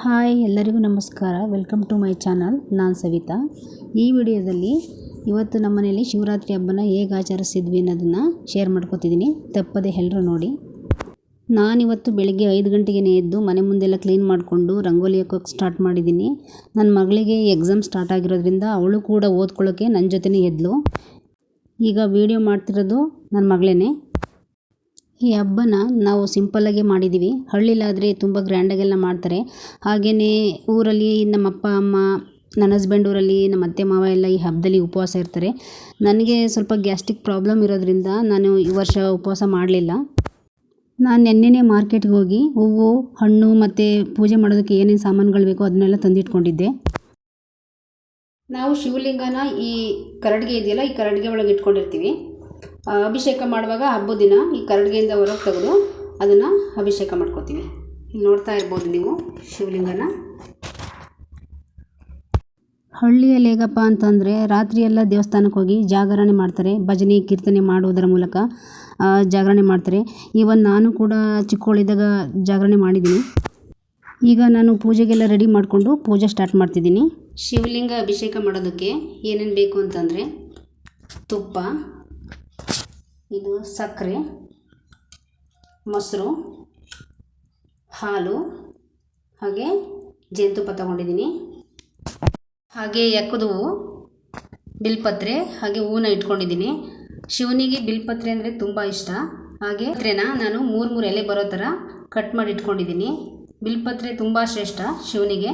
Hi ಎಲ್ಲರಿಗೂ ನಮಸ್ಕಾರ. Welcome to my channel. ನಾನು ಸವಿತಾ. ಈ ವಿಡಿಯೋದಲ್ಲಿ ಇವತ್ತು ನಮ್ಮ ಮನೆಯಲ್ಲಿ ಶಿವರಾತ್ರಿ ಹಬ್ಬನ ಹೇಗೆ ಆಚರಿಸಿದ್ವಿ ಅನ್ನೋದನ್ನು ಶೇರ್ ಮಾಡ್ಕೊತಿದ್ದೀನಿ. ತಪ್ಪದೆ ಎಲ್ಲರೂ ನೋಡಿ. ನಾನಿವತ್ತು ಬೆಳಗ್ಗೆ 5 ಗಂಟೆಗೆ ಎದ್ದು ಮನೆ ಮುಂದೆಲ್ಲ ಕ್ಲೀನ್ ಮಾಡಿಕೊಂಡು ರಂಗೋಲಿ ಹಾಕೋಕ್ಕೆ ಸ್ಟಾರ್ಟ್ ಮಾಡಿದ್ದೀನಿ. ನನ್ನ ಮಗಳಿಗೆ ಎಕ್ಸಾಮ್ ಸ್ಟಾರ್ಟ್ ಆಗಿರೋದ್ರಿಂದ ಅವಳು ಕೂಡ ಓದ್ಕೊಳ್ಳೋಕ್ಕೆ ನನ್ನ ಜೊತೆನೇ ಎದ್ಲು. ಈಗ ವಿಡಿಯೋ ಮಾಡ್ತಿರೋದು ನನ್ನ ಮಗಳೇ. ಈ ಹಬ್ಬನ ನಾವು ಸಿಂಪಲ್ಲಾಗೆ ಮಾಡಿದ್ದೀವಿ. ಹಳ್ಳಿಲಾದರೆ ತುಂಬ ಗ್ರ್ಯಾಂಡಾಗೆಲ್ಲ ಮಾಡ್ತಾರೆ. ಹಾಗೆಯೇ ಊರಲ್ಲಿ ನಮ್ಮ ಅಪ್ಪ ಅಮ್ಮ, ನನ್ನ ಹಸ್ಬೆಂಡ್ ಊರಲ್ಲಿ ನಮ್ಮ ಅತ್ತೆ ಮಾವ ಎಲ್ಲ ಈ ಹಬ್ಬದಲ್ಲಿ ಉಪವಾಸ ಇರ್ತಾರೆ. ನನಗೆ ಸ್ವಲ್ಪ ಗ್ಯಾಸ್ಟ್ರಿಕ್ ಪ್ರಾಬ್ಲಮ್ ಇರೋದ್ರಿಂದ ನಾನು ಈ ವರ್ಷ ಉಪವಾಸ ಮಾಡಲಿಲ್ಲ. ನಾನು ನೆನ್ನೆನೇ ಮಾರ್ಕೆಟ್ಗೆ ಹೋಗಿ ಹೂವು, ಹಣ್ಣು ಮತ್ತು ಪೂಜೆ ಮಾಡೋದಕ್ಕೆ ಏನೇನು ಸಾಮಾನುಗಳು ಬೇಕೋ ಅದನ್ನೆಲ್ಲ ತಂದಿಟ್ಕೊಂಡಿದ್ದೆ. ನಾವು ಶಿವಲಿಂಗನ ಈ ಕರಡಿಗೆ ಇದೆಯಲ್ಲ, ಈ ಕರಡಿಗೆ ಒಳಗೆ ಇಟ್ಕೊಂಡಿರ್ತೀವಿ. ಅಭಿಷೇಕ ಮಾಡುವಾಗ ಹಬ್ಬದ ದಿನ ಈ ಕರಡಿಗೆಯಿಂದ ಹೊರಗೆ ತೆಗೆದು ಅದನ್ನು ಅಭಿಷೇಕ ಮಾಡ್ಕೋತೀವಿ. ಇಲ್ಲಿ ನೋಡ್ತಾ ಇರ್ಬೋದು ನೀವು ಶಿವಲಿಂಗನ. ಹಳ್ಳಿಯಲ್ಲಿ ಹೇಗಪ್ಪ ಅಂತಂದರೆ ರಾತ್ರಿಯೆಲ್ಲ ದೇವಸ್ಥಾನಕ್ಕೆ ಹೋಗಿ ಜಾಗರಣೆ ಮಾಡ್ತಾರೆ. ಭಜನೆ ಕೀರ್ತನೆ ಮಾಡುವುದರ ಮೂಲಕ ಜಾಗರಣೆ ಮಾಡ್ತಾರೆ. ಈವನ್ ನಾನು ಕೂಡ ಚಿಕ್ಕವಳಿದ್ದಾಗ ಜಾಗರಣೆ ಮಾಡಿದ್ದೀನಿ. ಈಗ ನಾನು ಪೂಜೆಗೆಲ್ಲ ರೆಡಿ ಮಾಡಿಕೊಂಡು ಪೂಜೆ ಸ್ಟಾರ್ಟ್ ಮಾಡ್ತಿದ್ದೀನಿ. ಶಿವಲಿಂಗ ಅಭಿಷೇಕ ಮಾಡೋದಕ್ಕೆ ಏನೇನು ಬೇಕು ಅಂತಂದರೆ ತುಪ್ಪ, ಇದು ಸಕ್ಕರೆ, ಮೊಸರು, ಹಾಲು, ಹಾಗೆ ಜೇನುತುಪ್ಪ ತಗೊಂಡಿದ್ದೀನಿ. ಹಾಗೆ ಎಕ್ಕದ ಹೂವು, ಬಿಲ್ಪತ್ರೆ, ಹಾಗೆ ಹೂವನ್ನ ಇಟ್ಕೊಂಡಿದ್ದೀನಿ. ಶಿವನಿಗೆ ಬಿಲ್ಪತ್ರೆ ಅಂದರೆ ತುಂಬ ಇಷ್ಟ. ಹಾಗೆ ಪತ್ರೆನ ನಾನು 3 ಎಲೆ ಬರೋ ಥರ ಕಟ್ ಮಾಡಿ ಇಟ್ಕೊಂಡಿದ್ದೀನಿ. ಬಿಲ್ಪತ್ರೆ ತುಂಬ ಶ್ರೇಷ್ಠ ಶಿವನಿಗೆ.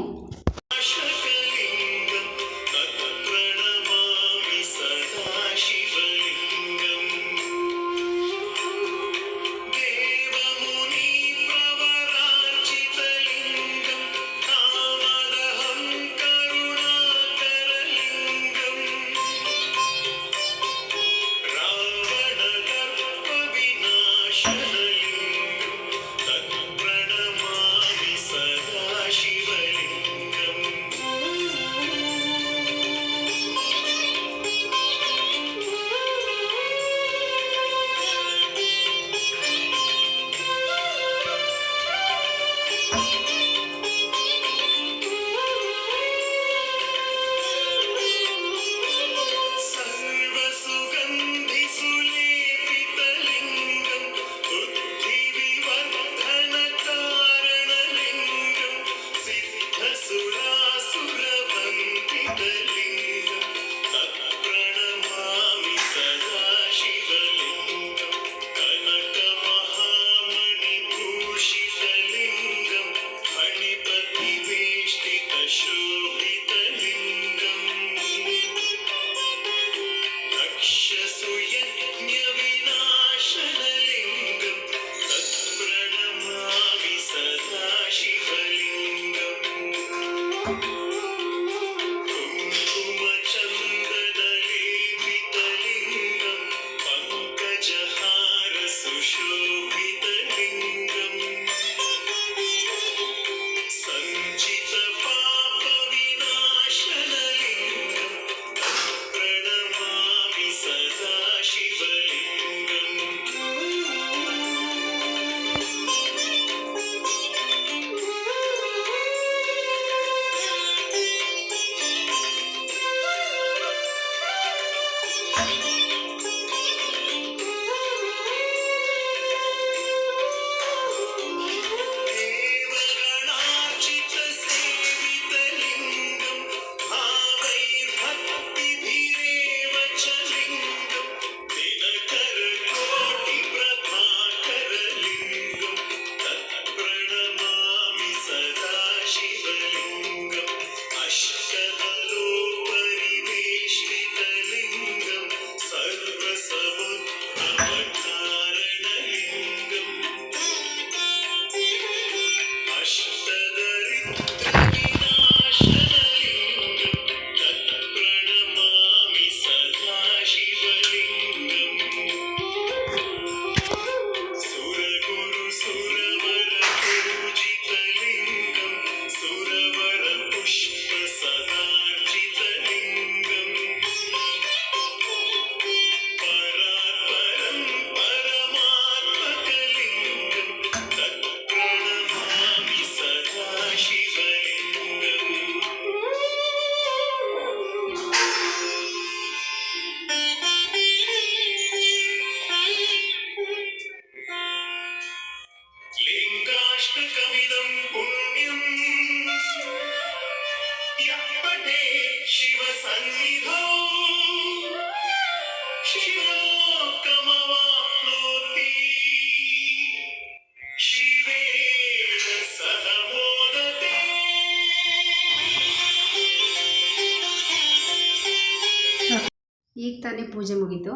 ಈಗ ತಾನೇ ಪೂಜೆ ಮುಗೀತು.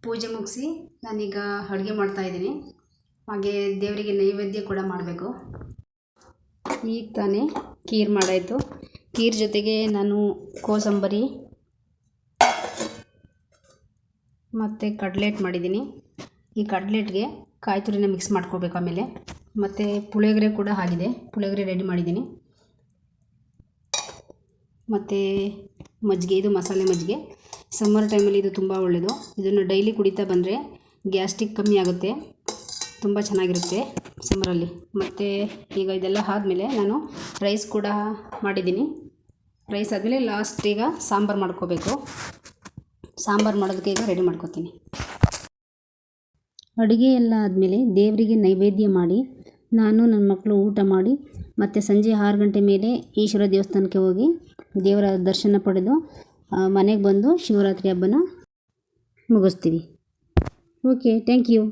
ಪೂಜೆ ಮುಗಿಸಿ ನಾನೀಗ ಅಡುಗೆ ಮಾಡ್ತಾಯಿದ್ದೀನಿ. ಹಾಗೆ ದೇವರಿಗೆ ನೈವೇದ್ಯ ಕೂಡ ಮಾಡಬೇಕು. ಈಗ ತಾನೇ ಖೀರ್ ಮಾಡಾಯಿತು. ಖೀರ್ ಜೊತೆಗೆ ನಾನು ಕೋಸಂಬರಿ ಮತ್ತು ಕಡ್ಲೆಟ್ ಮಾಡಿದ್ದೀನಿ. ಈ ಕಡ್ಲೆಟ್ಗೆ ಕಾಯಿ ತುರಿನ ಮಿಕ್ಸ್ ಮಾಡ್ಕೋಬೇಕು. ಆಮೇಲೆ ಮತ್ತು ಪುಳಿಯೋಗರೆ ಕೂಡ ಆಗಿದೆ. ಪುಳಿಯೋಗರೆ ರೆಡಿ ಮಾಡಿದ್ದೀನಿ. ಮತ್ತು ಮಜ್ಜಿಗೆ, ಇದು ಮಸಾಲೆ ಮಜ್ಜಿಗೆ. ಸಮ್ಮರ್ ಟೈಮಲ್ಲಿ ಇದು ತುಂಬ ಒಳ್ಳೆಯದು. ಇದನ್ನು ಡೈಲಿ ಕುಡಿತಾ ಬಂದರೆ ಗ್ಯಾಸ್ಟ್ರಿಕ್ ಕಮ್ಮಿ ಆಗುತ್ತೆ, ತುಂಬ ಚೆನ್ನಾಗಿರುತ್ತೆ ಸಮ್ಮರಲ್ಲಿ. ಮತ್ತು ಈಗ ಇದೆಲ್ಲ ಆದಮೇಲೆ ನಾನು ರೈಸ್ ಕೂಡ ಮಾಡಿದ್ದೀನಿ. ರೈಸ್ ಆದಮೇಲೆ ಲಾಸ್ಟ್ ಈಗ ಸಾಂಬಾರು ಮಾಡ್ಕೋಬೇಕು. ಸಾಂಬಾರು ಮಾಡೋದಕ್ಕೆ ಈಗ ರೆಡಿ ಮಾಡ್ಕೋತೀನಿ. ಅಡುಗೆ ಎಲ್ಲ ಆದಮೇಲೆ ದೇವರಿಗೆ ನೈವೇದ್ಯ ಮಾಡಿ ನಾನು ನನ್ನ ಮಕ್ಕಳು ಊಟ ಮಾಡಿ ಮತ್ತು ಸಂಜೆ 6 ಗಂಟೆ ಮೇಲೆ ಈಶ್ವರ ದೇವಸ್ಥಾನಕ್ಕೆ ಹೋಗಿ ದೇವರ ದರ್ಶನ ಪಡೆದು ಮನೆಗೆ ಬಂದು ಶಿವರಾತ್ರಿ ಹಬ್ಬನ ಮುಗಿಸ್ತೀವಿ. Okay, thank you.